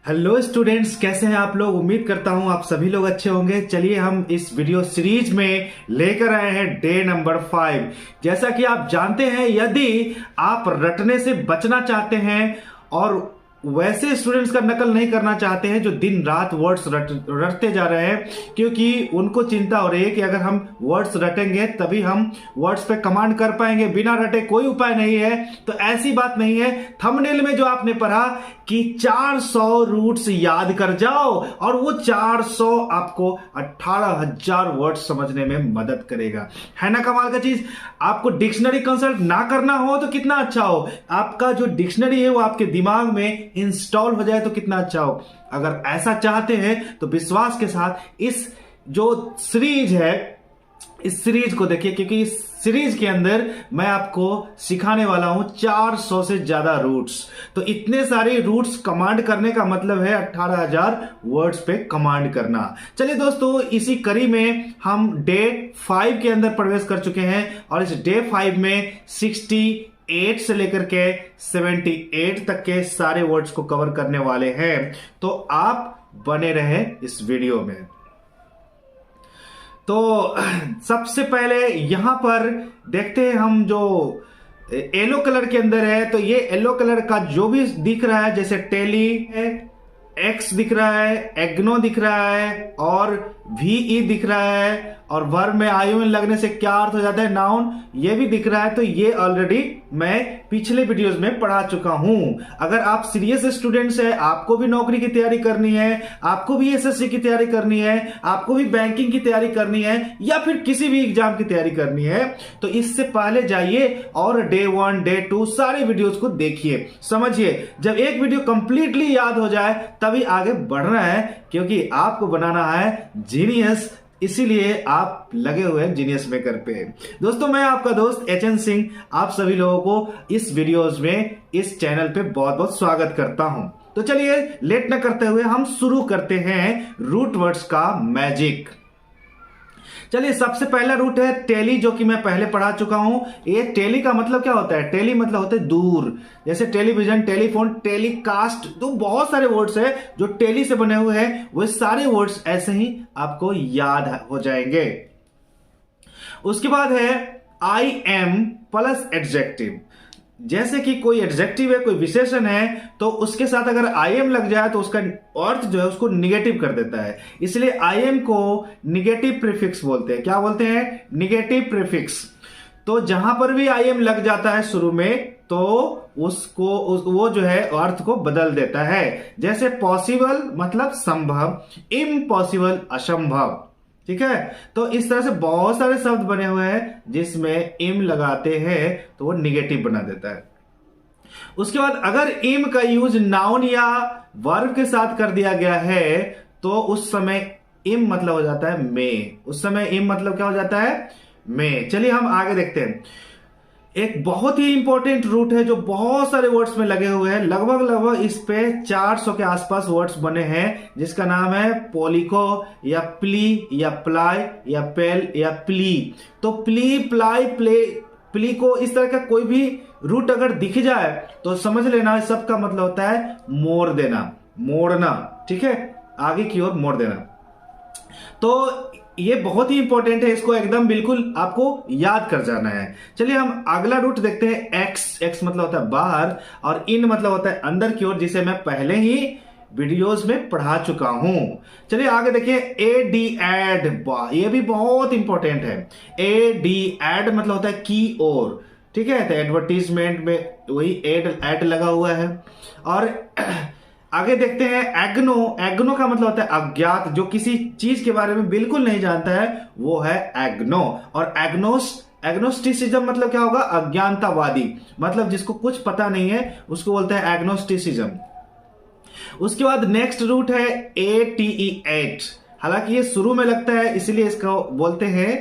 Hello students, कैसे हैं आप लोग। उम्मीद करता हूं आप सभी लोग अच्छे होंगे। चलिए हम इस वीडियो सीरीज में लेकर आए हैं डे नंबर 5। जैसा कि आप जानते हैं, यदि आप रटने से बचना चाहते हैं और वैसे स्टूडेंट्स का नकल नहीं करना चाहते हैं जो दिन रात वर्ड्स रटते जा रहे हैं, क्योंकि उनको चिंता हो रही है कि अगर हम वर्ड्स रटेंगे तभी हम वर्ड्स पे कमांड कर पाएंगे, बिना रटे कोई उपाय नहीं है। तो ऐसी बात नहीं है। थंबनेल में जो आपने पढ़ा कि 400 रूट्स याद कर जाओ और वो 400 आपको 18,000 वर्ड्स समझने में मदद करेगा। है ना कमाल का चीज। आपको डिक्शनरी कंसल्ट ना करना हो तो कितना अच्छा हो। आपका जो डिक्शनरी है वो आपके दिमाग में इंस्टॉल हो जाए तो कितना अच्छा हो। अगर ऐसा चाहते हैं तो विश्वास के साथ इस जो सीरीज है, इस सीरीज को देखिए, क्योंकि इस सीरीज के अंदर मैं आपको सिखाने वाला हूं 400 से ज्यादा रूट्स। तो इतने सारे रूट्स कमांड करने का मतलब है 18,000 वर्ड्स पे कमांड करना। चलिए दोस्तों, इसी कड़ी में हम डे 5 के अंदर प्रवेश कर चुके हैं और इस डे 5 में 68 से लेकर के 78 तक के सारे वर्ड्स को कवर करने वाले हैं। तो आप बने रहे इस वीडियो में। तो सबसे पहले यहां पर देखते हैं हम जो येलो कलर के अंदर है। तो ये येलो कलर का जो भी दिख रहा है, जैसे टेली है, एक्स दिख रहा है, एग्नो दिख रहा है और वीई दिख रहा है, और वर्ब में आईओएन लगने से क्या अर्थ हो जाता है, नाउन, ये भी दिख रहा है। तो ये ऑलरेडी मैं पिछले वीडियोस में पढ़ा चुका हूं। अगर आप सीरियस स्टूडेंट्स हैं, आपको भी नौकरी की तैयारी करनी है, आपको भी एसएससी की तैयारी करनी है, आपको भी बैंकिंग की तैयारी करनी है, या फिर किसी भी एग्जाम की तैयारी करनी है, तो इससे पहले जाइए और डे 1 डे 2 सारे वीडियोस को देखिए, समझिए। जब एक वीडियो कंप्लीटली याद हो जाए तभी आगे बढ़ना है, क्योंकि आपको बनाना है जीनियस। इसीलिए आप लगे हुए हैं जीनियस मेकर पे। दोस्तों, मैं आपका दोस्त एचएन सिंह आप सभी लोगों को इस वीडियोस में, इस चैनल पे बहुत बहुत स्वागत करता हूं। तो चलिए लेट न करते हुए हम शुरू करते हैं रूट वर्ड्स का मैजिक। चलिए, सबसे पहला रूट है टेली, जो कि मैं पहले पढ़ा चुका हूं। ये टेली का मतलब क्या होता है? टेली मतलब होता है दूर, जैसे टेलीविजन, टेलीफोन, टेलीकास्ट। तो बहुत सारे वर्ड्स है जो टेली से बने हुए हैं। वो सारे वर्ड्स ऐसे ही आपको याद हो जाएंगे। उसके बाद है आई एम प्लस एडजेक्टिव। जैसे कि कोई एडजेक्टिव है, कोई विशेषण है, तो उसके साथ अगर आई एम लग जाए तो उसका अर्थ जो है उसको निगेटिव कर देता है। इसलिए आई एम को निगेटिव प्रीफिक्स बोलते हैं। क्या बोलते हैं? Negative prefix. तो जहां पर भी आई एम लग जाता है शुरू में, तो वो जो है अर्थ को बदल देता है। जैसे पॉसिबल मतलब संभव, इम्पॉसिबल असंभव। ठीक है। तो इस तरह से बहुत सारे शब्द बने हुए हैं जिसमें इम लगाते हैं तो वो निगेटिव बना देता है। उसके बाद अगर इम का यूज नाउन या वर्ब के साथ कर दिया गया है तो उस समय इम मतलब हो जाता है मे। उस समय इम मतलब क्या हो जाता है? मे। चलिए हम आगे देखते हैं। एक बहुत ही इंपॉर्टेंट रूट है जो बहुत सारे वर्ड्स में लगे हुए हैं। लगभग इस पे 400 के आसपास वर्ड्स बने हैं, जिसका नाम है पोलिको या प्ली या प्लाई या पेल या प्ली। तो प्ली, प्लाई, प्ले, प्ली को इस तरह का कोई भी रूट अगर दिख जाए तो समझ लेना सबका मतलब होता है मोड़ देना, मोड़ना। ठीक है, आगे की ओर मोड़ देना। तो ये बहुत ही इंपॉर्टेंट है, इसको एकदम बिल्कुल आपको याद कर जाना है। चलिए हम अगला रूट देखते हैं। एक्स, एक्स मतलब होता है बाहर और इन मतलब होता है अंदर की ओर, जिसे मैं पहले ही वीडियोस में पढ़ा चुका हूं। चलिए आगे देखिए। ए डी एड, ये भी बहुत इंपॉर्टेंट है। ए डी एड मतलब होता है की ओर। ठीक है, तो एडवर्टीजमेंट में वही एड लगा हुआ है। और आगे देखते हैं एग्नो। एग्नो का मतलब होता है अज्ञात, जो किसी चीज के बारे में बिल्कुल नहीं जानता है, वो है एग्नो। और एग्नोस्टिसिज्म मतलब क्या होगा? अज्ञानतावादी, मतलब जिसको कुछ पता नहीं है उसको बोलते हैं एग्नोस्टिसिज्म। उसके बाद नेक्स्ट रूट है ATE8। हालांकि ये शुरू में लगता है इसलिए इसको बोलते हैं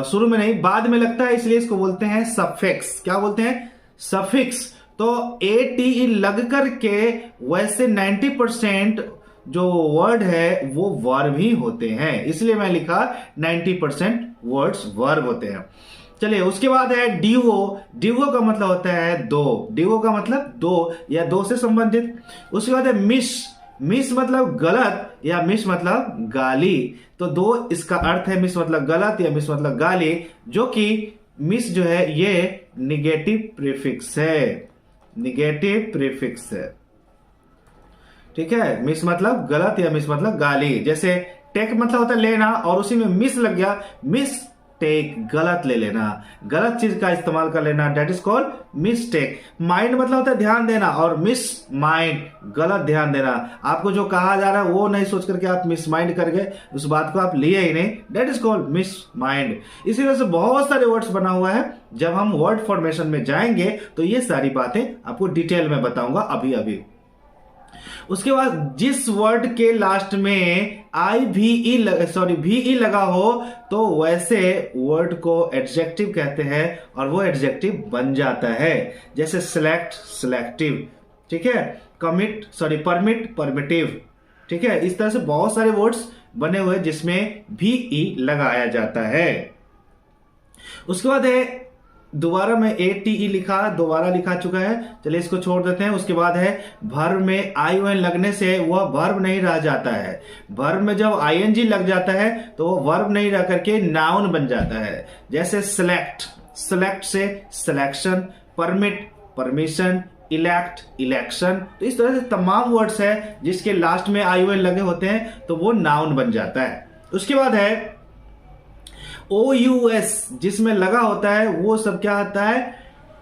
शुरू में नहीं, बाद में लगता है इसलिए इसको बोलते हैं सफिक्स। क्या बोलते हैं? सफिक्स। तो ATE लग करके वैसे 90% जो वर्ड है वो वर्ब ही होते हैं, इसलिए मैं लिखा 90% वर्ड्स वर्ब होते हैं। चलिए उसके बाद है ड्यूओ। ड्यूओ का मतलब होता है दो, ड्यूओ का मतलब दो या दो से संबंधित। उसके बाद है मिस। मिस मतलब गलत या मिस मतलब गाली। तो दो इसका अर्थ है, मिस मतलब गलत या मिस मतलब गाली, जो कि मिस जो है ये निगेटिव प्रीफिक्स है, निगेटिव प्रीफिक्स है। ठीक है, मिस मतलब गलत या मिस मतलब गाली। जैसे टेक मतलब होता है लेना और उसी में मिस लग गया, मिस टेक गलत ले लेना, गलत चीज का इस्तेमाल कर लेना, that is called mistake. Mind मतलब होता है ध्यान देना और मिस माइंड गलत ध्यान देना। आपको जो कहा जा रहा है वो नहीं सोच करके आप मिस माइंड कर गए, उस बात को आप लिए ही नहीं, that is called miss mind. इसी तरह से बहुत सारे वर्ड्स बना हुआ है, जब हम वर्ड फॉर्मेशन में जाएंगे तो ये सारी बातें आपको डिटेल में बताऊंगा अभी अभी। उसके बाद जिस वर्ड के लास्ट में वी लगा हो तो वैसे वर्ड को एडजेक्टिव कहते हैं और वो एडजेक्टिव बन जाता है। जैसे सिलेक्ट सिलेक्टिव, ठीक है, परमिट परमिटिव। ठीक है, इस तरह से बहुत सारे वर्ड्स बने हुए जिसमें वी लगाया जाता है। उसके बाद है दोबारा में ATE लिखा, दोबारा लिखा चुका है, चलिए इसको छोड़ देते हैं। उसके बाद है वर्ब में ION लगने से वह वर्ब नहीं रह जाता है। वर्ब में जब ING लग जाता है तो वो वर्ब नहीं रह करके नाउन बन जाता है। जैसे सिलेक्ट, सिलेक्ट से selection, permit permission, elect election. तो इस तरह से तमाम वर्ड्स है जिसके लास्ट में ION लगे होते हैं तो वो नाउन बन जाता है। उसके बाद है OUS, जिसमें लगा होता है वो सब क्या होता है,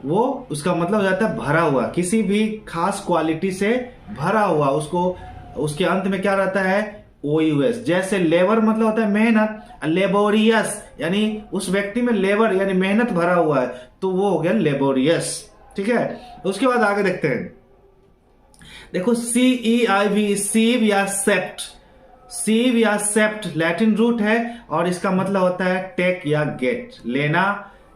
वो उसका मतलब हो जाता है भरा हुआ, किसी भी खास क्वालिटी से भरा हुआ, उसको उसके अंत में क्या रहता है OUS। जैसे लेबर मतलब होता है मेहनत, लेबोरियस यानी उस व्यक्ति में लेबर यानी मेहनत भरा हुआ है तो वो हो गया लेबोरियस। ठीक है, उसके बाद आगे देखते हैं। देखो CEIV, सीव या सेप्ट। सीव या सेप्ट लैटिन रूट है और इसका मतलब होता है टेक या गेट, लेना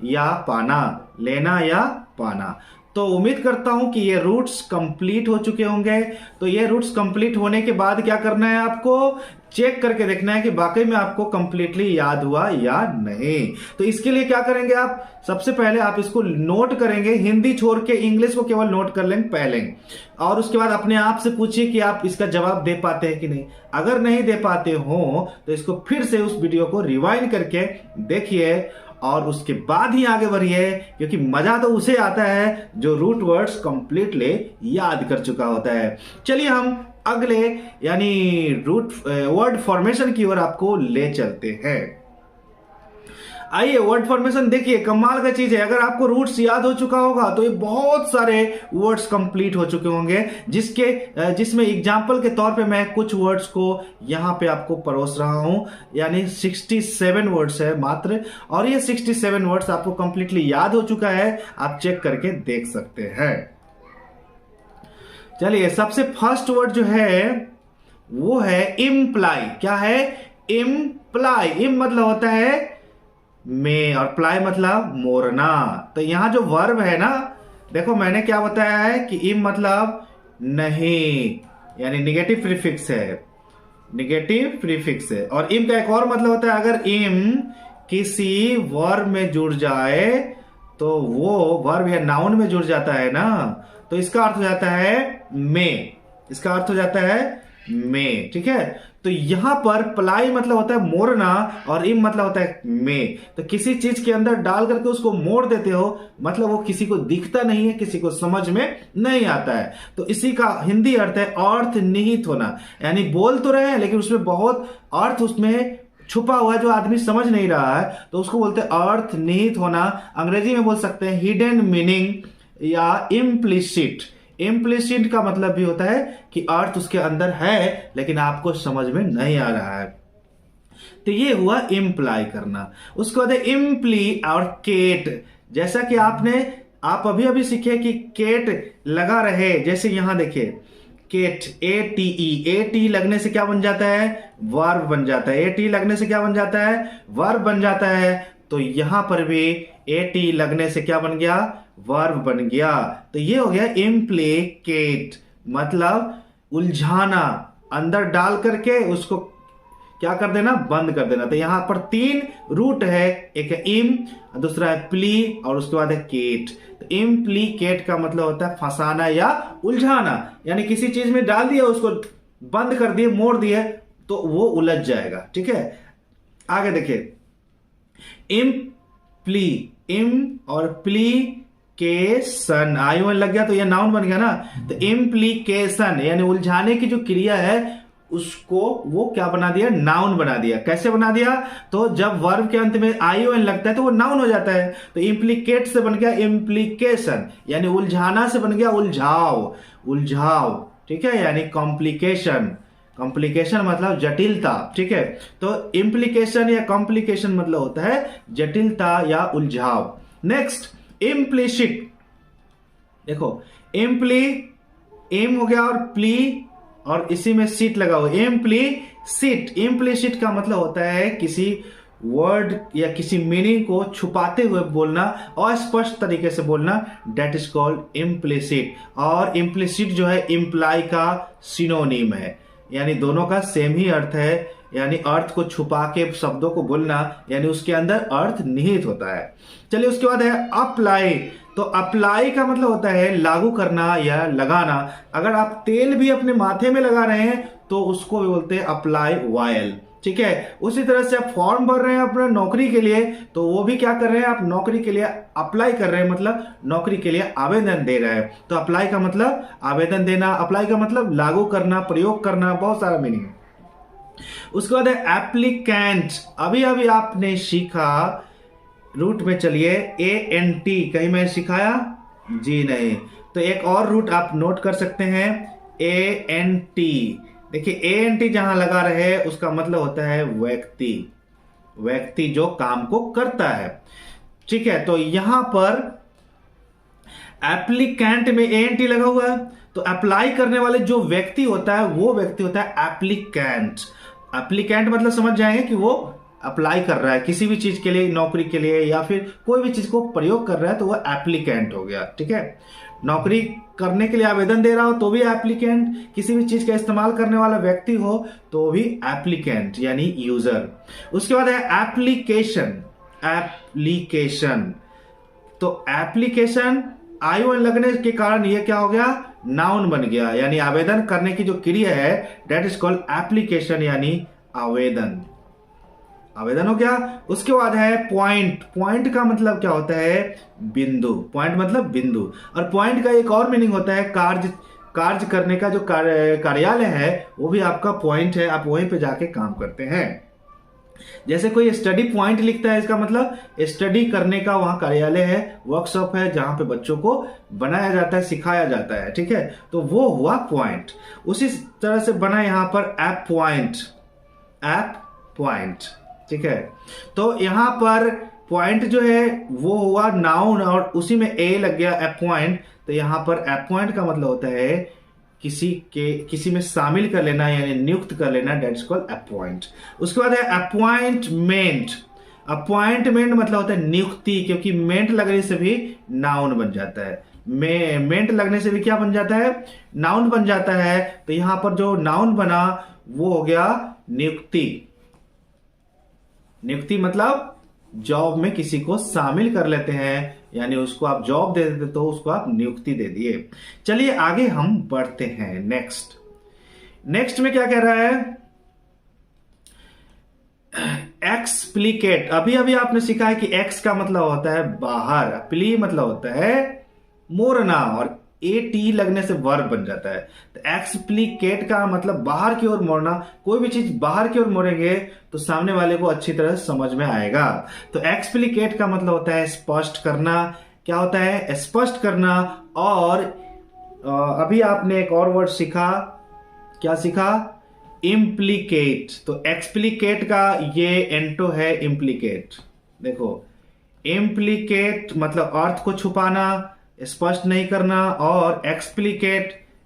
या पाना, लेना या पाना। तो उम्मीद करता हूं कि ये रूट्स कंप्लीट हो चुके होंगे। तो ये रूट्स कंप्लीट होने के बाद क्या करना है, आपको चेक करके देखना है कि वाकई में आपको कंप्लीटली याद हुआ या नहीं। तो इसके लिए क्या करेंगे आप, सबसे पहले आप इसको नोट करेंगे, हिंदी छोड़ के इंग्लिश को केवल नोट कर लेंगे पहले, और उसके बाद अपने आप से पूछिए कि आप इसका जवाब दे पाते हैं कि नहीं। अगर नहीं दे पाते हो तो इसको फिर से उस वीडियो को रिवाइंड करके देखिए और उसके बाद ही आगे बढ़िए, क्योंकि मजा तो उसे आता है जो रूट वर्ड्स कंप्लीटली याद कर चुका होता है। चलिए हम अगले यानी रूट वर्ड फॉर्मेशन की ओर आपको ले चलते हैं। आइए वर्ड फॉर्मेशन देखिए, कमाल का चीज है। अगर आपको रूट्स याद हो चुका होगा तो ये बहुत सारे वर्ड्स कंप्लीट हो चुके होंगे, जिसमें एग्जांपल के तौर पे मैं कुछ वर्ड्स को यहां पे आपको परोस रहा हूं। यानी 67 वर्ड्स है मात्र, और ये 67 वर्ड्स आपको कंप्लीटली याद हो चुका है, आप चेक करके देख सकते हैं। चलिए सबसे फर्स्ट वर्ड जो है वो है इम्प्लाई। क्या है, इम्प्लाई। इम मतलब होता है में और प्लाई मतलब मोड़ना। तो यहां जो वर्ब है ना, देखो मैंने क्या बताया है कि इम मतलब नहीं, यानी निगेटिव प्रीफिक्स है, निगेटिव प्रीफिक्स है। और इम का एक और मतलब होता है, अगर इम किसी वर्ब में जुड़ जाए तो वो वर्ब या नाउन में जुड़ जाता है ना, तो इसका अर्थ हो जाता है में, इसका अर्थ हो जाता है में। ठीक है, तो यहां पर प्लाई मतलब होता है मोड़ना और इम मतलब होता है में। तो किसी चीज के अंदर डाल करके उसको मोड़ देते हो, मतलब वो किसी को दिखता नहीं है, किसी को समझ में नहीं आता है। तो इसी का हिंदी अर्थ है अर्थ निहित होना, यानी बोल तो रहे हैं लेकिन उसमें बहुत अर्थ उसमें छुपा हुआ है जो आदमी समझ नहीं रहा है, तो उसको बोलते हैं अर्थ निहित होना। अंग्रेजी में बोल सकते हैं हिडन मीनिंग या इम्प्लिसिट। इम्प्लिसिट का मतलब भी होता है कि अर्थ उसके अंदर है लेकिन आपको समझ में नहीं आ रहा है। तो ये हुआ इम्प्लाई करना। उसके बाद इम्प्ली और केट। जैसा कि आप अभी अभी सीखे कि केट लगा रहे, जैसे यहां देखिए केट, ATE लगने से क्या बन जाता है, वर्ब बन जाता है। ATE लगने से क्या बन जाता है, वर्ब बन जाता है। तो यहां पर भी ATE लगने से क्या बन गया, वर्ब बन गया। तो ये हो गया इम्प्लिकेट, मतलब उलझाना, अंदर डाल करके उसको क्या कर देना, बंद कर देना। तो यहां पर 3 रूट है, एक है इम, दूसरा है प्ली और उसके बाद है केट। तो इम्प्लीकेट का मतलब होता है फंसाना या उलझाना, यानी किसी चीज में डाल दिया, उसको बंद कर दिए, मोड़ दिए, तो वो उलझ जाएगा। ठीक है, आगे देखिए, इम और प्लीकेशन, आई लग गया तो यह नाउन बन गया ना। तो इम्प्लीकेशन यानी उलझाने की जो क्रिया है उसको वो क्या बना दिया, नाउन बना दिया। कैसे बना दिया, तो जब वर्ब के अंत में आई लगता है तो वो नाउन हो जाता है। तो इम्प्लीकेट से बन गया इम्प्लीकेशन, यानी उलझाना से बन गया उलझाव। ठीक है, यानी कॉम्प्लिकेशन, कॉम्प्लिकेशन मतलब जटिलता। ठीक है, तो इम्प्लीकेशन या कॉम्प्लिकेशन मतलब होता है जटिलता या उलझाव। Next, implicit. देखो, इम हो गया और प्ली और इसी में सीट लगा हुआ, इम्प्लिसिट का मतलब होता है किसी वर्ड या किसी मीनिंग को छुपाते हुए बोलना, अस्पष्ट तरीके से बोलना, डेट इज कॉल्ड इम्प्लिसिट। और इम्प्लिसिट जो है इम्प्लाई का सिनोनिम है, यानी दोनों का सेम ही अर्थ है, यानी अर्थ को छुपा के शब्दों को बोलना, यानी उसके अंदर अर्थ निहित होता है। चलिए, उसके बाद है अप्लाई। तो अप्लाई का मतलब होता है लागू करना या लगाना। अगर आप तेल भी अपने माथे में लगा रहे हैं तो उसको भी बोलते हैं अप्लाई ऑयल। ठीक है, उसी तरह से आप फॉर्म भर रहे हैं अपना नौकरी के लिए, तो वो भी क्या कर रहे हैं, आप नौकरी के लिए अप्लाई कर रहे हैं, मतलब नौकरी के लिए आवेदन दे रहे हैं। तो अप्लाई का मतलब आवेदन देना, अप्लाई का मतलब लागू करना, प्रयोग करना, बहुत सारा मीनिंग है। उसके बाद है एप्लीकेंट। अभी अभी आपने सीखा, रूट में चलिए, ANT, कहीं मैं सिखाया जी नहीं, तो एक और रूट आप नोट कर सकते हैं, ANT। देखिए, ANT जहां लगा रहे उसका मतलब होता है व्यक्ति जो काम को करता है। ठीक है, तो यहां पर एप्लीकेंट में ANT लगा हुआ है, तो अप्लाई करने वाले जो व्यक्ति होता है वो व्यक्ति होता है एप्लीकेंट। एप्लीकेंट मतलब समझ जाएंगे कि वो अप्लाई कर रहा है किसी भी चीज के लिए, नौकरी के लिए या फिर कोई भी चीज को प्रयोग कर रहा है, तो वह एप्लीकेंट हो गया। ठीक है, नौकरी करने के लिए आवेदन दे रहा हो तो भी एप्लीकेंट, किसी भी चीज का इस्तेमाल करने वाला व्यक्ति हो तो भी एप्लीकेंट यानी यूजर। उसके बाद है एप्लीकेशन। तो एप्लीकेशन आई लगने के कारण ये क्या हो गया, नाउन बन गया, यानी आवेदन करने की जो क्रिया है डेट इज कॉल्ड एप्लीकेशन, यानी आवेदन हो गया। उसके बाद है पॉइंट का मतलब क्या होता है, बिंदु। पॉइंट मतलब बिंदु, और पॉइंट का एक और मीनिंग होता है कार्य करने का, जो कार्यालय है वो भी आपका पॉइंट है, आप वहीं पे जाके काम करते हैं। जैसे कोई स्टडी पॉइंट लिखता है, इसका मतलब स्टडी करने का वहां कार्यालय है, वर्कशॉप है, जहां पे बच्चों को बनाया जाता है, सिखाया जाता है। ठीक है, तो वो हुआ पॉइंट। उसी तरह से बना यहां पर ऐप पॉइंट। ठीक है, तो यहां पर पॉइंट जो है वो हुआ नाउन और उसी में ए लग गया अपॉइंट। तो यहां पर अपॉइंट का मतलब होता है किसी में शामिल कर लेना, यानी नियुक्त कर लेना, दैट्स कॉल्ड अपॉइंट। उसके बाद है अपॉइंटमेंट मतलब होता है नियुक्ति, क्योंकि मेंट लगने से भी नाउन बन जाता है, मेंट लगने से भी क्या बन जाता है, नाउन बन जाता है। तो यहां पर जो नाउन बना वो हो गया नियुक्ति मतलब जॉब में किसी को शामिल कर लेते हैं, यानी उसको आप जॉब दे देते तो उसको आप नियुक्ति दे दिए। चलिए आगे हम बढ़ते हैं। नेक्स्ट में क्या कह रहा है, एक्सप्लिकेट। अभी आपने सीखा है कि एक्स का मतलब होता है बाहर, प्ली मतलब होता है मोड़ना, और AT लगने से वर्ब बन जाता है। तो एक्सप्लिकेट का मतलब बाहर की ओर मोड़ना। कोई भी चीज बाहर की ओर मोड़ेंगे तो सामने वाले को अच्छी तरह समझ में आएगा। तो एक्सप्लिकेट का मतलब होता है स्पष्ट करना। क्या होता है, स्पष्ट करना। और अभी आपने एक और वर्ड सीखा, क्या सीखा, इम्प्लीकेट। तो एक्सप्लिकेट का ये एंटो है इम्प्लीकेट। देखो, इम्प्लीकेट मतलब अर्थ को छुपाना, स्पष्ट नहीं करना, और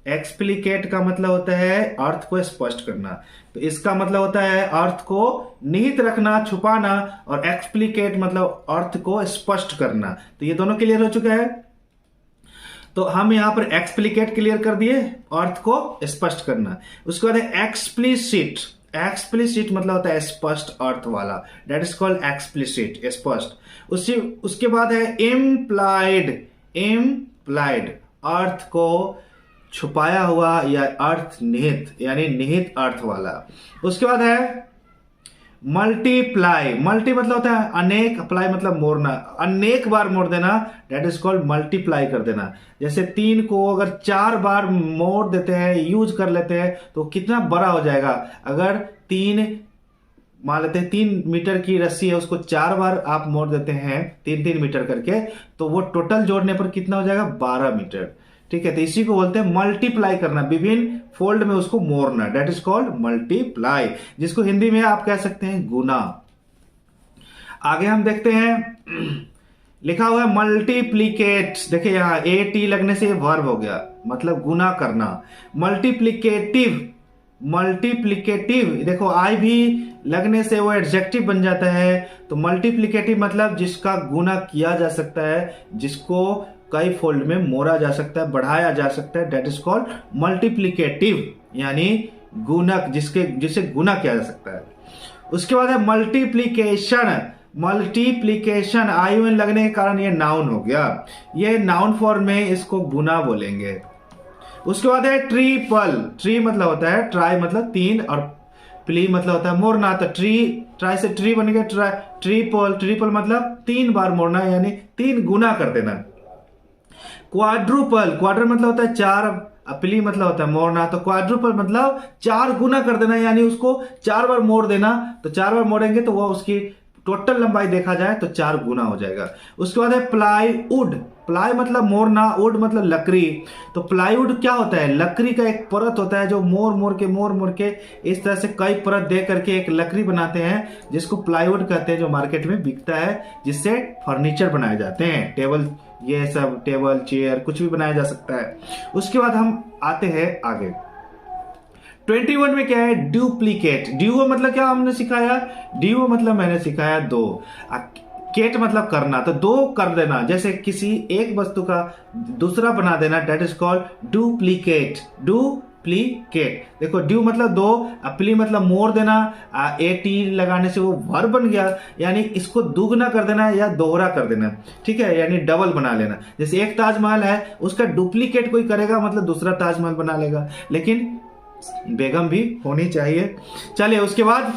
एक्सप्लिकेट का मतलब होता है अर्थ को स्पष्ट करना। तो इसका मतलब होता है अर्थ को निहित रखना, छुपाना, और एक्सप्लिकेट मतलब अर्थ को स्पष्ट करना। तो ये दोनों क्लियर हो चुका है। तो हम यहां पर एक्सप्लिकेट क्लियर कर दिए, अर्थ को स्पष्ट करना। उसके बाद है एक्सप्लिसिट। एक्सप्लिसिट मतलब होता है स्पष्ट अर्थ वाला, दैट इज कॉल्ड एक्सप्लिसिट, स्पष्ट। उसके बाद है इम्प्लाइड, इम्प्लाइड अर्थ को छुपाया हुआ या अर्थ निहित, यानी निहित अर्थ वाला। उसके बाद है मल्टीप्लाई, मल्टी मतलब होता है अनेक, अप्लाई मतलब मोड़ना, अनेक बार मोड़ देना, दैट इज कॉल्ड मल्टीप्लाई कर देना। जैसे 3 को अगर 4 बार मोड़ देते हैं, यूज कर लेते हैं, तो कितना बड़ा हो जाएगा। अगर 3 मान लेते हैं 3 मीटर की रस्सी है, उसको 4 बार आप मोड़ देते हैं 3-3 मीटर करके, तो वो टोटल जोड़ने पर कितना हो जाएगा, 12 मीटर। ठीक है, तो इसी को बोलते हैं मल्टीप्लाई करना, विभिन्न फोल्ड में उसको मोड़ना, दैट इज कॉल्ड मल्टीप्लाई, जिसको हिंदी में आप कह सकते हैं गुना। आगे हम देखते हैं, लिखा हुआ है मल्टीप्लीकेट। देखिए यहां AT लगने से ये वर्ब हो गया, मतलब गुना करना। मल्टीप्लीकेटिव, मल्टीप्लीकेटिव देखो आई भी लगने से वो एडजेक्टिव बन जाता है। तो मल्टीप्लीकेटिव मतलब जिसका गुना किया जा सकता है, जिसको कई फोल्ड में मोड़ा जा सकता है, बढ़ाया जा सकता है, दैट इज कॉल्ड मल्टीप्लीकेटिव, यानी गुणक, जिसे गुना किया जा सकता है। उसके बाद है मल्टीप्लीकेशन, मल्टीप्लीकेशन ION लगने के कारण ये नाउन हो गया, ये नाउन फॉर्म में इसको गुना बोलेंगे। उसके बाद है ट्रिपल, ट्री मतलब होता है ट्राई मतलब 3 और प्ली मतलब होता है मोड़ना, तो ट्राई से ट्री बन गया ट्रिपल, ट्रिपल मतलब 3 बार मोड़ना, यानी 3 गुना कर देना। क्वाड्रुपल, क्वाड्र मतलब होता है 4, प्ली मतलब होता है मोड़ना, तो क्वाड्रुपल मतलब 4 गुना कर देना, यानी उसको 4 बार मोड़ देना। तो 4 बार मोड़ेंगे तो वो उसकी टोटल लंबाई देखा जाए तो 4 गुना हो जाएगा। उसके बाद है प्लाईवुड, प्लाई मतलब मोड़ना, वुड मतलब लकड़ी। तो प्लाईवुड क्या होता है, लकड़ी का एक परत होता है जो मोड़ मोड़ के इस तरह से कई परत दे करके एक लकड़ी बनाते हैं, जिसको प्लाईवुड कहते हैं, जो मार्केट में बिकता है, जिससे फर्नीचर बनाए जाते हैं, टेबल, ये सब टेबल चेयर कुछ भी बनाया जा सकता है। उसके बाद हम आते हैं आगे 21 में क्या है, डुप्लीकेट। ड्यूओ मतलब क्या हमने सिखाया, ड्यूओ मतलब मैंने सिखाया 2, केट मतलब करना, तो 2 कर देना, जैसे किसी एक वस्तु का दूसरा बना देना, that is called duplicate, duplicate. देखो ड्यू मतलब 2, प्ली मतलब मोड़ देना, AT लगाने से वो वर्ब बन गया, यानी इसको दुगना कर देना या दोहरा कर देना, ठीक है, यानी डबल बना लेना। जैसे एक ताजमहल है, उसका डुप्लीकेट कोई करेगा मतलब दूसरा ताजमहल बना लेगा, लेकिन बेगम भी होनी चाहिए। चलिए उसके बाद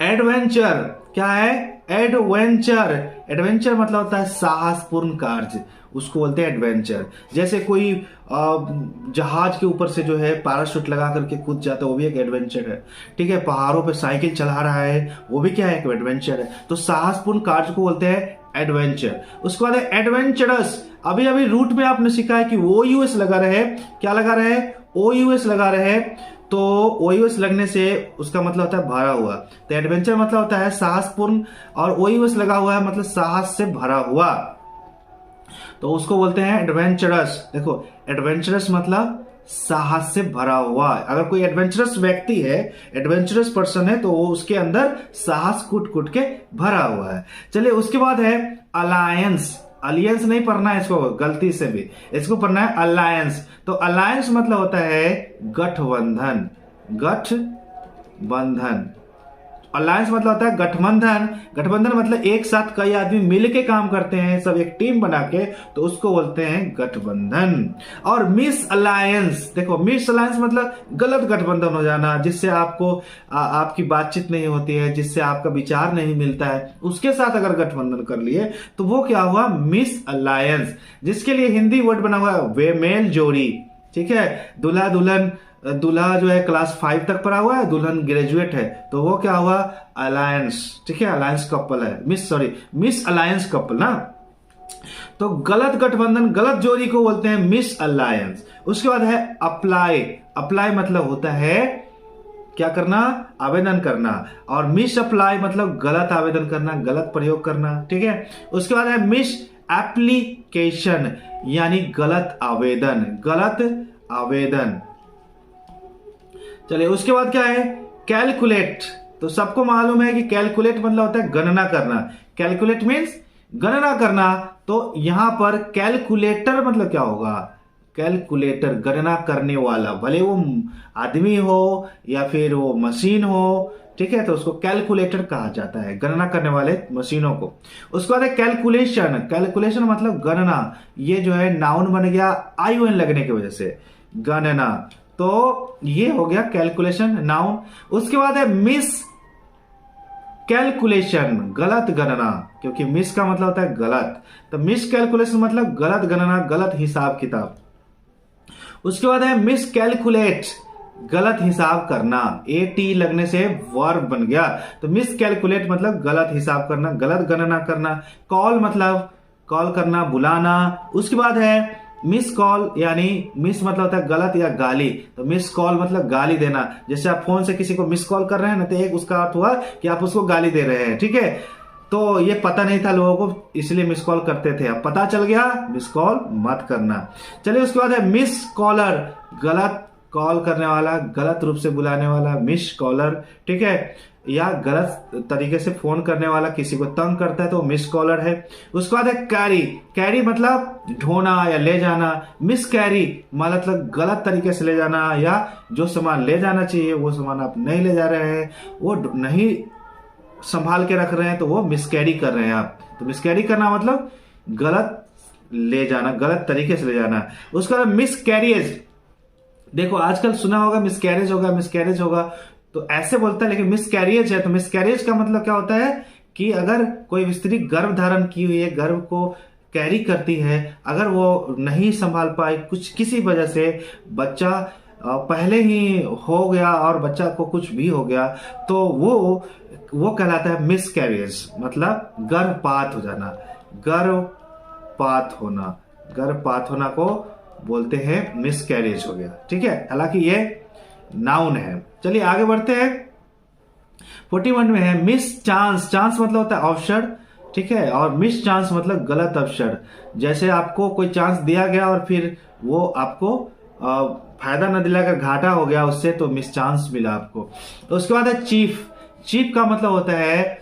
एडवेंचर, क्या है, एडवेंचर, एडवेंचर मतलब होता है साहसपूर्ण कार्य, उसको बोलते हैं एडवेंचर। जैसे कोई जहाज के ऊपर से जो है पैराशूट लगा करके कूद जाता है, वो भी एक एडवेंचर है, ठीक है। पहाड़ों पे साइकिल चला रहा है, वो भी क्या है, एक एडवेंचर है। तो साहसपूर्ण कार्य को बोलते हैं एडवेंचर। उसके बाद है एडवेंचरस, अभी अभी रूट में आपने सीखा है कि OUS लगा रहे, क्या लगा रहे, OUS लगा रहे, तो OUS लगने से उसका मतलब होता है भरा हुआ। तो एडवेंचर मतलब होता है साहसपूर्ण, और OUS लगा हुआ है मतलब साहस से भरा हुआ, तो उसको बोलते हैं एडवेंचरस। देखो एडवेंचरस मतलब साहस से भरा हुआ। अगर कोई एडवेंचरस व्यक्ति है, एडवेंचरस पर्सन है, तो वो उसके अंदर साहस कूट कूट के भरा हुआ है। चलिए उसके बाद है अलायंस, अलियंस नहीं पढ़ना है इसको गलती से भी, इसको पढ़ना है अलायंस। तो अलायंस मतलब होता है गठबंधन, गठबंधन। अलायंस मतलब होता है गठबंधन, गठबंधन मतलब एक साथ कई आदमी मिल के काम करते हैं, सब एक टीम बना के, तो उसको बोलते हैं गठबंधन। और मिस अलायंस, देखो मिस अलायंस मतलब गलत गठबंधन हो जाना, जिससे आपको आपकी बातचीत नहीं होती है, जिससे आपका विचार नहीं मिलता है, उसके साथ अगर गठबंधन कर लिए तो वो क्या हुआ, मिस अलायंस। जिसके लिए हिंदी वर्ड बना हुआ है वे मेल जोड़ी, ठीक है। दूल्हा दुल्हन, दूल्हा जो है क्लास 5 तक पढ़ा हुआ है, दुल्हन ग्रेजुएट है, तो वो क्या हुआ, अलायंस, ठीक है, अलायंस कपल है, मिस अलायंस कपल ना। तो गलत गठबंधन, गलत जोड़ी को बोलते हैं मिस अलायंस। उसके बाद है अप्लाई, अप्लाई मतलब होता है क्या करना, आवेदन करना, और मिस अप्लाई मतलब गलत आवेदन करना, गलत प्रयोग करना, ठीक है। उसके बाद है मिस एप्लीकेशन, यानी गलत आवेदन, गलत आवेदन। चलिए उसके बाद क्या है, कैलकुलेट। तो सबको मालूम है कि कैलकुलेट मतलब होता है गणना करना, कैलकुलेट मीन्स गणना करना। तो यहां पर कैलकुलेटर मतलब क्या होगा, कैलकुलेटर, गणना करने वाला, भले वो आदमी हो या फिर वो मशीन हो, ठीक है, तो उसको कैलकुलेटर कहा जाता है, गणना करने वाले मशीनों को। उसके बाद है कैलकुलेशन। कैलकुलेशन मतलब गणना, ये जो है नाउन बन गया ION लगने की वजह से, गणना, तो ये हो गया कैलकुलेशन नाउन। उसके बाद है मिस कैलकुलेशन, गलत गणना, क्योंकि मिस का मतलब होता है गलत, तो मिस कैलकुलेशन मतलब गलत गणना, गलत हिसाब किताब। उसके बाद है मिस कैलकुलेट, गलत हिसाब करना, AT लगने से वर्ब बन गया, तो मिस कैलकुलेट मतलब गलत हिसाब करना, गलत गणना करना। कॉल मतलब कॉल करना, बुलाना। उसके बाद है मिस कॉल, यानी मिस मतलब होता है गलत या गाली, तो मिस कॉल मतलब गाली देना। जैसे आप फोन से किसी को मिस कॉल कर रहे हैं ना, तो एक उसका अर्थ हुआ कि आप उसको गाली दे रहे हैं, ठीक है, तो ये पता नहीं था लोगों को, इसलिए मिस कॉल करते थे, अब पता चल गया, मिस कॉल मत करना। चलिए उसके बाद है मिस कॉलर, गलत कॉल करने वाला, गलत रूप से बुलाने वाला, मिस कॉलर, ठीक है, या गलत तरीके से फोन करने वाला, किसी को तंग करता है तो मिस कॉलर है। उसके बाद है कैरी। कैरी मतलब ढोना या ले जाना। मिस कैरी मतलब गलत तरीके से ले जाना, या जो सामान ले जाना चाहिए वो सामान आप नहीं ले जा रहे हैं, वो नहीं संभाल के रख रहे हैं, तो वो मिसकैरी कर रहे हैं आप। तो मिसकैरी करना मतलब गलत ले जाना, गलत तरीके से ले जाना। उसका मिसकैरियज, देखो आजकल सुना होगा मिसकैरेज होगा, मिसकैरेज होगा, तो ऐसे बोलता है, लेकिन मिसकैरियज है। तो मिसकैरेज का मतलब क्या होता है कि अगर कोई स्त्री गर्भ धारण की हुई है, गर्भ को कैरी करती है, अगर वो नहीं संभाल पाई, कुछ किसी वजह से बच्चा पहले ही हो गया और बच्चा को कुछ भी हो गया, तो वो कहलाता है मिसकैरेज, मतलब गर्भपात हो जाना, गर्भपात होना, गर्भपात होना को बोलते हैं मिसकैरेज हो गया, ठीक है, हालांकि ये नाउन है। चलिए आगे बढ़ते हैं। 41 में है मिस चांस। चांस मतलब होता है अवसर, ठीक है, और मिस चांस मतलब गलत अवसर। जैसे आपको कोई चांस दिया गया और फिर वो आपको फायदा न दिलाकर घाटा हो गया उससे, तो मिस चांस मिला आपको। तो उसके बाद है चीफ। चीफ का मतलब होता है,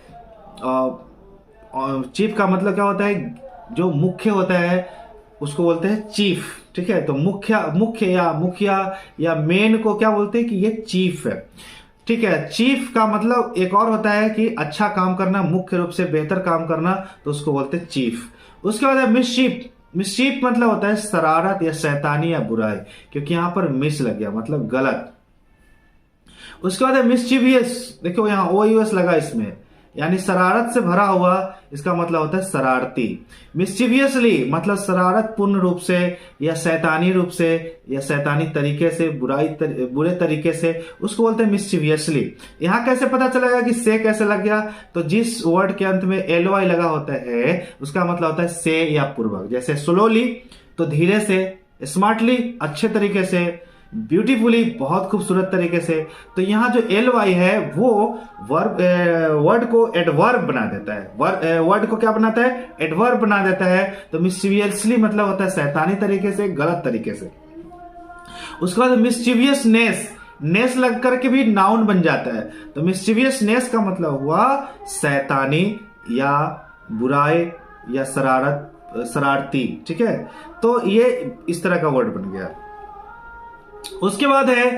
चीफ का मतलब क्या होता है, जो मुख्य होता है उसको बोलते हैं चीफ, ठीक है, तो मुखिया या मेन को क्या बोलते हैं कि ये चीफ है, ठीक है। चीफ का मतलब एक और होता है कि अच्छा काम करना, मुख्य रूप से बेहतर काम करना, तो उसको बोलते हैं चीफ। उसके बाद है मिसशीफ। मिसशीफ मतलब होता है शरारत या शैतानी या बुराई, क्योंकि यहां पर मिस लग गया मतलब गलत। उसके बाद है मिस्चीवियस, देखो यहां OUS लगा इसमें, यानी शरारत से भरा हुआ, इसका मतलब होता है शरारती। मिस्चीवियसली मतलब शरारत पूर्ण रूप से या शैतानी रूप से या शैतानी तरीके से, बुरे तरीके से, उसको बोलते हैं मिस्चीवियसली। यहां कैसे पता चलेगा कि से कैसे लग गया, तो जिस वर्ड के अंत में LY लगा होता है उसका मतलब होता है से या पूर्वक। जैसे स्लोली तो धीरे से, स्मार्टली अच्छे तरीके से, ब्यूटीफुली बहुत खूबसूरत तरीके से। तो यहां जो LY है वो वर्ड को एडवर्ब बना देता है, वर्ड को क्या बनाता है, एडवर्ब बना देता है। तो मिस्चीवियसली मतलब होता है शैतानी तरीके से, गलत तरीके से। उसके बाद मिस्चीवियसनेस, नेस लग करके भी नाउन बन जाता है, तो मिस्चीवियसनेस का मतलब हुआ शैतानी या बुराई या शरारती, ठीक है, तो ये इस तरह का वर्ड बन गया। उसके बाद है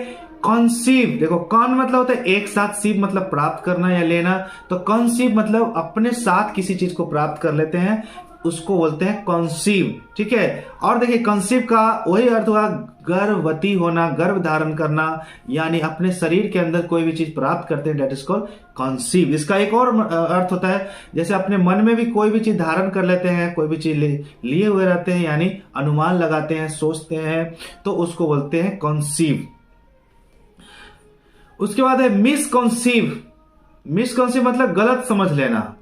कॉन्सीव। देखो कॉन मतलब होता है एक साथ, सीव मतलब प्राप्त करना या लेना, तो कॉन्सीव मतलब अपने साथ किसी चीज को प्राप्त कर लेते हैं, उसको बोलते हैं कॉन्सीव, ठीक है। और देखिए कॉन्सीव का वही अर्थ हुआ गर्भवती होना, गर्भ धारण करना, यानी अपने शरीर के अंदर कोई भी चीज प्राप्त करते हैं, डेट इज कॉल्ड कॉन्सीव। इसका एक और अर्थ होता है, जैसे अपने मन में भी कोई भी चीज धारण कर लेते हैं, कोई भी चीज लिए हुए रहते हैं, यानी अनुमान लगाते हैं, सोचते हैं, तो उसको बोलते हैं कॉन्सीव। उसके बाद है मिसकॉन्सीव। मिसकॉन्सीव मतलब गलत समझ लेना,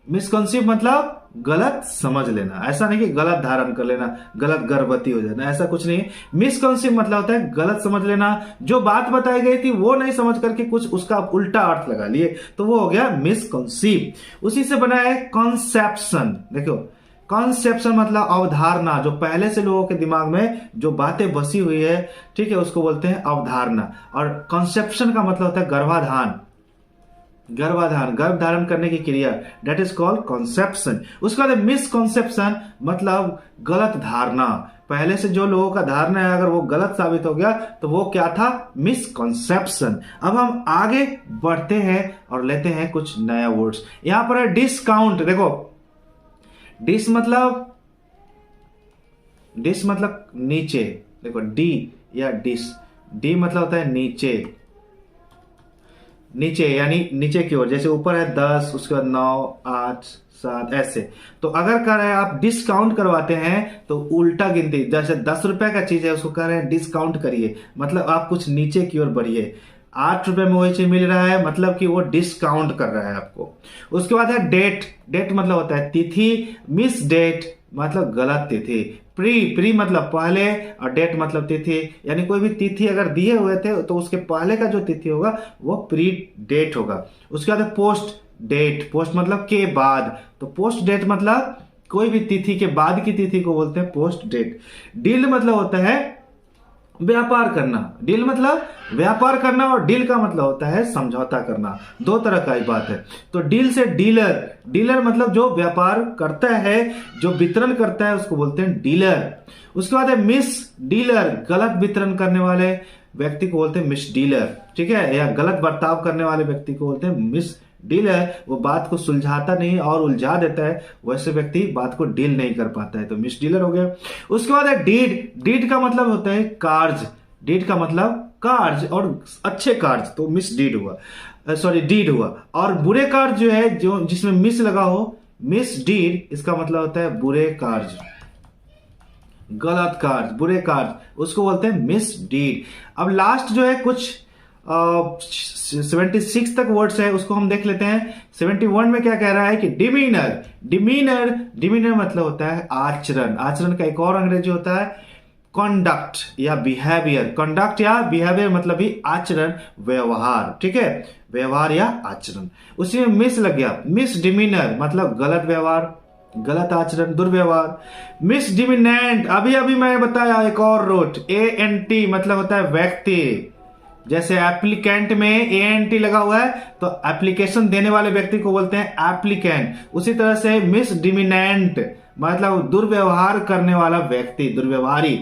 मिसकॉन्सीव मतलब गलत समझ लेना, ऐसा नहीं कि गलत धारण कर लेना, गलत गर्भवती हो जाना, ऐसा कुछ नहीं। मिसकॉन्सीव मतलब होता है गलत समझ लेना, जो बात बताई गई थी वो नहीं समझ करके कुछ उसका उल्टा अर्थ लगा लिए, तो वो हो गया मिसकॉन्सीव। उसी से बना है कॉन्सेप्शन। देखो कॉन्सेप्शन मतलब अवधारणा, जो पहले से लोगों के दिमाग में जो बातें बसी हुई है, ठीक है, उसको बोलते हैं अवधारणा। और कॉन्सेप्शन का मतलब होता है गर्भाधान, गर्भाधारण, गर्भ धारण करने की क्रिया, डेट इज कॉल्ड कॉन्सेप्शन। उसके बाद मिसकॉन्सेप्शन मतलब गलत धारणा, पहले से जो लोगों का धारणा है अगर वो गलत साबित हो गया तो वो क्या था, मिसकॉन्सेप्शन। अब हम आगे बढ़ते हैं और लेते हैं कुछ नया वर्ड्स। यहां पर है डिस्काउंट। देखो डिस मतलब नीचे, देखो डी या डिस, डी मतलब होता है नीचे, नीचे यानी नीचे की ओर, जैसे ऊपर है 10, उसके बाद 9, 8, 7 ऐसे। तो अगर कह रहे हैं आप डिस्काउंट करवाते हैं तो उल्टा गिनती, जैसे 10 रुपए का चीज है उसको कह रहे हैं डिस्काउंट करिए, मतलब आप कुछ नीचे की ओर बढ़िए। 8 रुपए में वही चीज मिल रहा है मतलब कि वो डिस्काउंट कर रहा है आपको। उसके बाद है डेट। डेट मतलब होता है तिथि, मिस डेट मतलब गलत तिथि, प्री मतलब पहले और डेट मतलब तिथि, यानी कोई भी तिथि अगर दिए हुए थे तो उसके पहले का जो तिथि होगा वो प्री डेट होगा। उसके बाद पोस्ट डेट, पोस्ट मतलब के बाद, तो पोस्ट डेट मतलब कोई भी तिथि के बाद की तिथि को बोलते हैं पोस्ट डेट। डील मतलब होता है व्यापार करना, डील मतलब व्यापार करना, और डील का मतलब होता है समझौता करना, दो तरह का ही बात है। तो डील से डीलर, डीलर मतलब जो व्यापार करता है, जो वितरण करता है उसको बोलते हैं डीलर। उसके बाद है मिस डीलर, गलत वितरण करने वाले व्यक्ति को बोलते हैं मिस डीलर, ठीक है, या गलत बर्ताव करने वाले व्यक्ति को बोलते हैं मिस डीलर। वो बात को सुलझाता नहीं और उलझा देता है, वैसे व्यक्ति बात को डील नहीं कर पाता है, तो मिस डीलर हो गया। उसके बाद है डीड। डीड का मतलब होता है कार्य, डीड का मतलब कार्य और अच्छे कार्य, तो मिस डीड हुआ, सॉरी डीड हुआ। और बुरे कार्य जो है, जो जिसमें मिस लगा हो, मिस डीड, इसका मतलब होता है बुरे कार्य, गलत कार्य, बुरे कार्य, उसको बोलते हैं मिस डीड। अब लास्ट जो है कुछ 76 तक वर्ड्स है, उसको हम देख लेते हैं। 71 में क्या कह रहा है कि डिमीनर। डिमीनर, डिमीनर मतलब होता है आचरण, आचरण का एक और अंग्रेजी होता है कॉन्डक्ट या बिहेवियर। कॉन्डक्ट या बिहेवियर मतलब भी आचरण, व्यवहार, ठीक है, व्यवहार या आचरण। उसी में मिस लग गया, मिस डिमीनर मतलब गलत व्यवहार, गलत आचरण, दुर्व्यवहार। मिस डिमिनेंट, अभी अभी मैंने बताया एक और रूट, ANT मतलब होता है व्यक्ति, जैसे एप्लीकेंट में ANT लगा हुआ है तो एप्लीकेशन देने वाले व्यक्ति को बोलते हैं एप्लीकेंट। उसी तरह से मिस डिमिनेंट मतलब दुर्व्यवहार करने वाला व्यक्ति, दुर्व्यवहारी।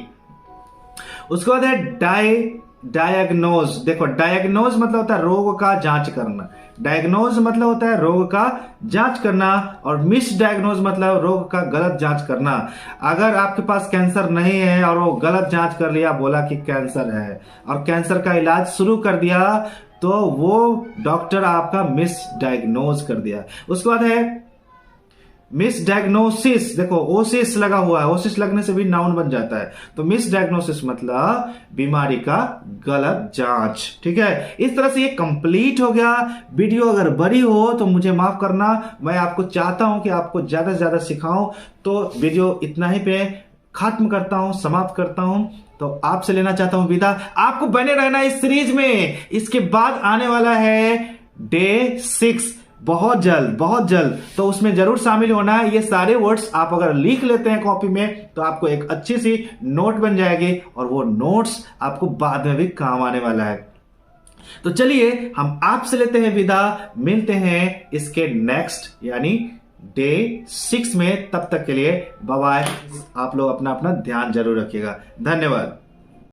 उसके बाद है डायग्नोज। देखो डायग्नोज मतलब होता है रोग का जांच करना, डायग्नोज मतलब होता है रोग का जांच करना, और मिस डायग्नोज मतलब रोग का गलत जांच करना। अगर आपके पास कैंसर नहीं है और वो गलत जांच कर लिया, बोला कि कैंसर है और कैंसर का इलाज शुरू कर दिया, तो वो डॉक्टर आपका मिस डायग्नोज कर दिया। उसके बाद है मिस डायग्नोसिस। देखो ओसिस लगा हुआ है, ओसिस लगने से भी नाउन बन जाता है, तो मिस डायग्नोसिस मतलब बीमारी का गलत जांच, ठीक है। इस तरह से ये कंप्लीट हो गया। वीडियो अगर बड़ी हो तो मुझे माफ करना, मैं आपको चाहता हूं कि आपको ज्यादा से ज्यादा सिखाऊं, तो वीडियो इतना ही पे खत्म करता हूं, समाप्त करता हूं। तो आपसे लेना चाहता हूं विदा, आपको बने रहना इस सीरीज में। इसके बाद आने वाला है डे 6, बहुत जल्द, तो उसमें जरूर शामिल होना है। ये सारे वर्ड्स आप अगर लिख लेते हैं कॉपी में तो आपको एक अच्छी सी नोट बन जाएगी, और वो नोट्स आपको बाद में भी काम आने वाला है। तो चलिए हम आपसे लेते हैं विदा, मिलते हैं इसके नेक्स्ट यानी डे 6 में। तब तक के लिए बाय बाय। आप लोग अपना अपना ध्यान जरूर रखिएगा। धन्यवाद।